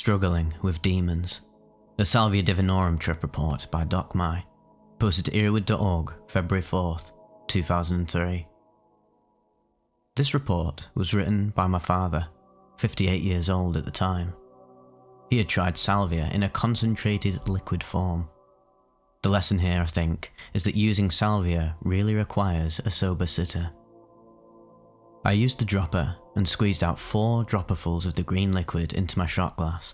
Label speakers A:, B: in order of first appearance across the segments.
A: Struggling with Demons. The Salvia Divinorum Trip Report by Doc Mai. Posted to earwid.org, February 4th, 2003. This report was written by my father, 58 years old at the time. He had tried salvia in a concentrated liquid form. The lesson here, I think, is that using salvia really requires a sober sitter. I used the dropper and squeezed out 4 dropperfuls of the green liquid into my shot glass.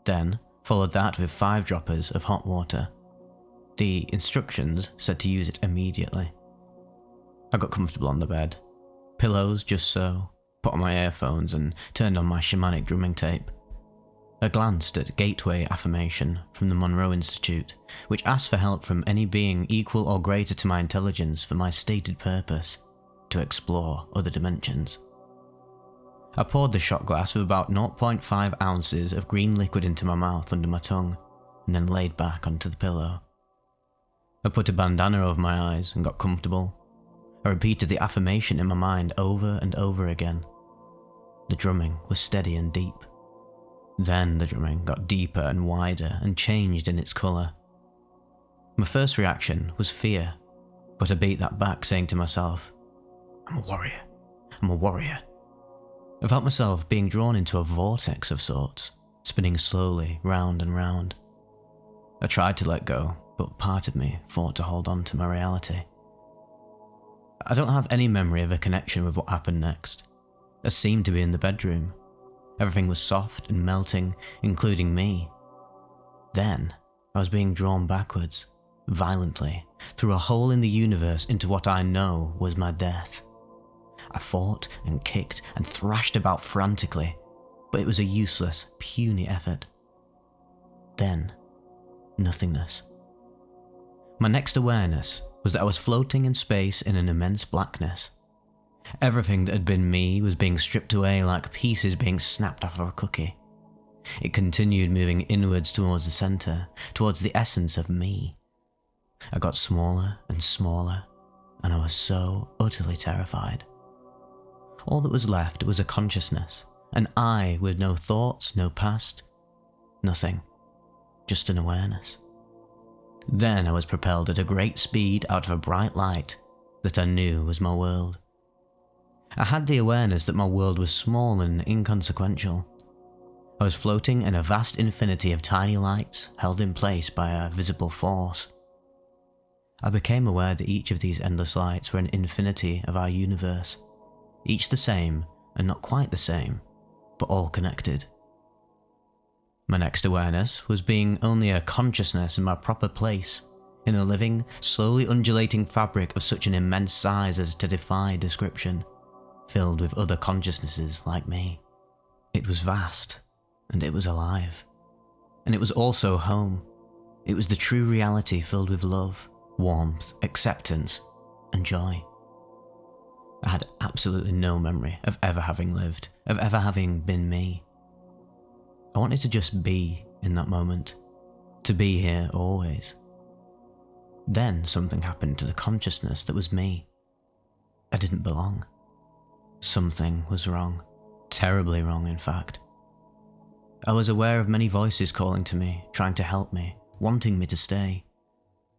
A: Then followed that with 5 droppers of hot water. The instructions said to use it immediately. I got comfortable on the bed. Pillows just so, put on my earphones and turned on my shamanic drumming tape. I glanced at Gateway Affirmation from the Monroe Institute, which asked for help from any being equal or greater to my intelligence for my stated purpose, to explore other dimensions. I poured the shot glass with about 0.5 ounces of green liquid into my mouth under my tongue, and then laid back onto the pillow. I put a bandana over my eyes and got comfortable. I repeated the affirmation in my mind over and over again. The drumming was steady and deep. Then the drumming got deeper and wider and changed in its colour. My first reaction was fear, but I beat that back, saying to myself, I'm a warrior. I'm a warrior. I felt myself being drawn into a vortex of sorts, spinning slowly round and round. I tried to let go, but part of me fought to hold on to my reality. I don't have any memory of a connection with what happened next. I seemed to be in the bedroom. Everything was soft and melting, including me. Then, I was being drawn backwards, violently, through a hole in the universe into what I know was my death. I fought and kicked and thrashed about frantically, but it was a useless, puny effort. Then, nothingness. My next awareness was that I was floating in space in an immense blackness. Everything that had been me was being stripped away like pieces being snapped off of a cookie. It continued moving inwards towards the centre, towards the essence of me. I got smaller and smaller, and I was so utterly terrified. All that was left was a consciousness, an I with no thoughts, no past, nothing, just an awareness. Then I was propelled at a great speed out of a bright light that I knew was my world. I had the awareness that my world was small and inconsequential. I was floating in a vast infinity of tiny lights held in place by a visible force. I became aware that each of these endless lights were an infinity of our universe, each the same and not quite the same, but all connected. My next awareness was being only a consciousness in my proper place, in a living, slowly undulating fabric of such an immense size as to defy description, filled with other consciousnesses like me. It was vast, and it was alive. And it was also home. It was the true reality filled with love, warmth, acceptance, and joy. I had absolutely no memory of ever having lived, of ever having been me. I wanted to just be in that moment, to be here always. Then something happened to the consciousness that was me. I didn't belong. Something was wrong, terribly wrong in fact. I was aware of many voices calling to me, trying to help me, wanting me to stay.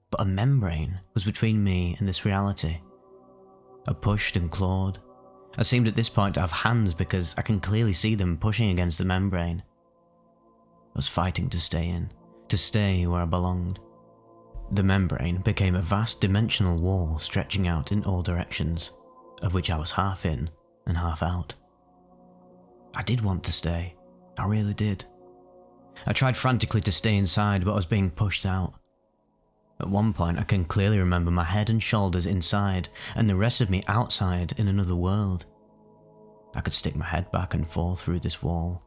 A: But a membrane was between me and this reality. I pushed and clawed. I seemed at this point to have hands because I can clearly see them pushing against the membrane. I was fighting to stay in, to stay where I belonged. The membrane became a vast dimensional wall stretching out in all directions, of which I was half in and half out. I did want to stay, I really did. I tried frantically to stay inside, but I was being pushed out. At one point I can clearly remember my head and shoulders inside, and the rest of me outside in another world. I could stick my head back and fall through this wall.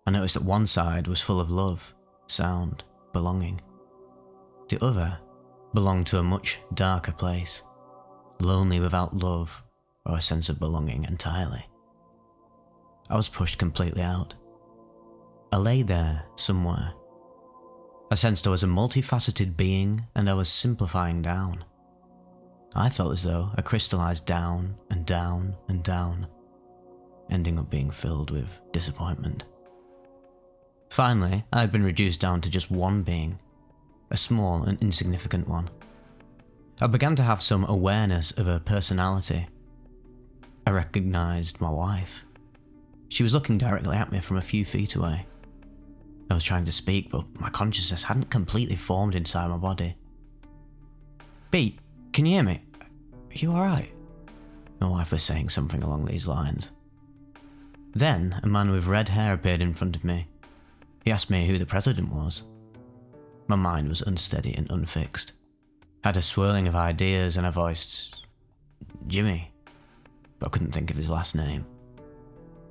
A: I noticed that one side was full of love, sound, belonging. The other belonged to a much darker place, lonely without love or a sense of belonging entirely. I was pushed completely out. I lay there somewhere. I sensed I was a multifaceted being and I was simplifying down. I felt as though I crystallized down and down and down, ending up being filled with disappointment. Finally, I had been reduced down to just one being, a small and insignificant one. I began to have some awareness of her personality. I recognized my wife. She was looking directly at me from a few feet away. I was trying to speak, but my consciousness hadn't completely formed inside my body. "Pete, can you hear me? Are you alright?" My wife was saying something along these lines. Then, a man with red hair appeared in front of me. He asked me who the president was. My mind was unsteady and unfixed. I had a swirling of ideas and I voiced, "Jimmy," but I couldn't think of his last name.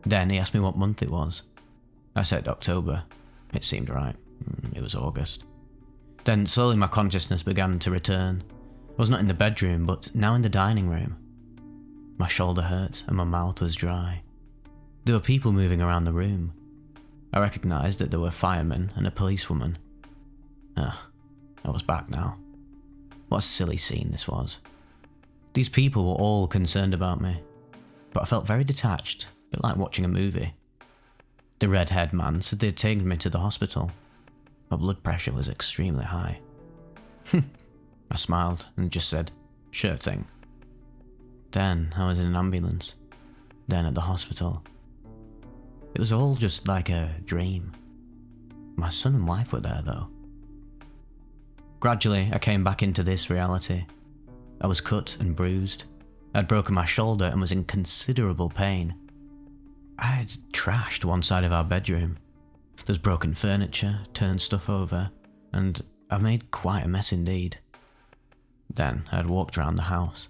A: Then he asked me what month it was. I said October. It seemed right. It was August. Then slowly my consciousness began to return. I was not in the bedroom, but now in the dining room. My shoulder hurt and my mouth was dry. There were people moving around the room. I recognized that there were firemen and a policewoman. I was back now. What a silly scene this was. These people were all concerned about me, but I felt very detached, a bit like watching a movie. The red-haired man said they'd taken me to the hospital. My blood pressure was extremely high. I smiled and just said, "Sure thing." Then I was in an ambulance, then at the hospital. It was all just like a dream. My son and wife were there though. Gradually, I came back into this reality. I was cut and bruised. I'd broken my shoulder and was in considerable pain. I had trashed one side of our bedroom. There was broken furniture, turned stuff over, and I made quite a mess indeed. Then I had walked around the house.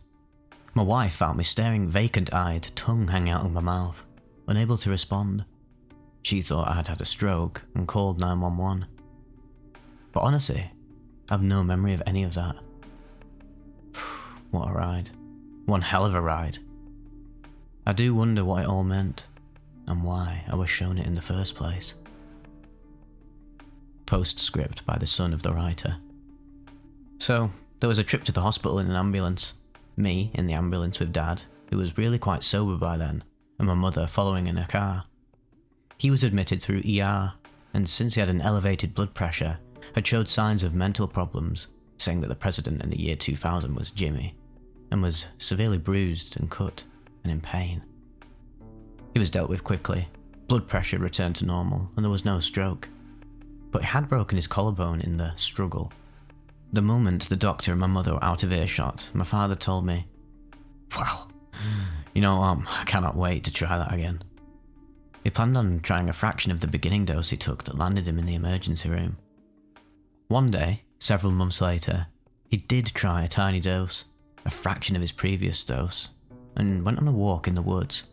A: My wife found me staring vacant-eyed, tongue hanging out of my mouth, unable to respond. She thought I had had a stroke and called 911. But honestly, I have no memory of any of that. What a ride. One hell of a ride. I do wonder what it all meant, and why I was shown it in the first place. Postscript by the son of the writer. So, there was a trip to the hospital in an ambulance. Me in the ambulance with Dad, who was really quite sober by then, and my mother following in a car. He was admitted through ER, and since he had an elevated blood pressure, had showed signs of mental problems, saying that the president in the year 2000 was Jimmy, and was severely bruised and cut, and in pain. He was dealt with quickly, blood pressure returned to normal, and there was no stroke. But he had broken his collarbone in the struggle. The moment the doctor and my mother were out of earshot, my father told me, "Wow, I cannot wait to try that again." He planned on trying a fraction of the beginning dose he took that landed him in the emergency room. One day, several months later, he did try a tiny dose, a fraction of his previous dose, and went on a walk in the woods.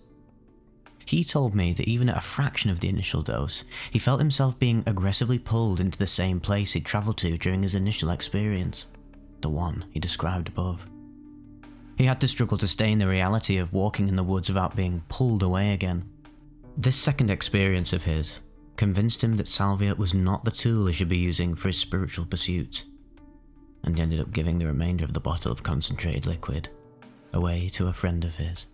A: He told me that even at a fraction of the initial dose, he felt himself being aggressively pulled into the same place he'd travelled to during his initial experience, the one he described above. He had to struggle to stay in the reality of walking in the woods without being pulled away again. This second experience of his convinced him that Salvia was not the tool he should be using for his spiritual pursuits, and he ended up giving the remainder of the bottle of concentrated liquid away to a friend of his.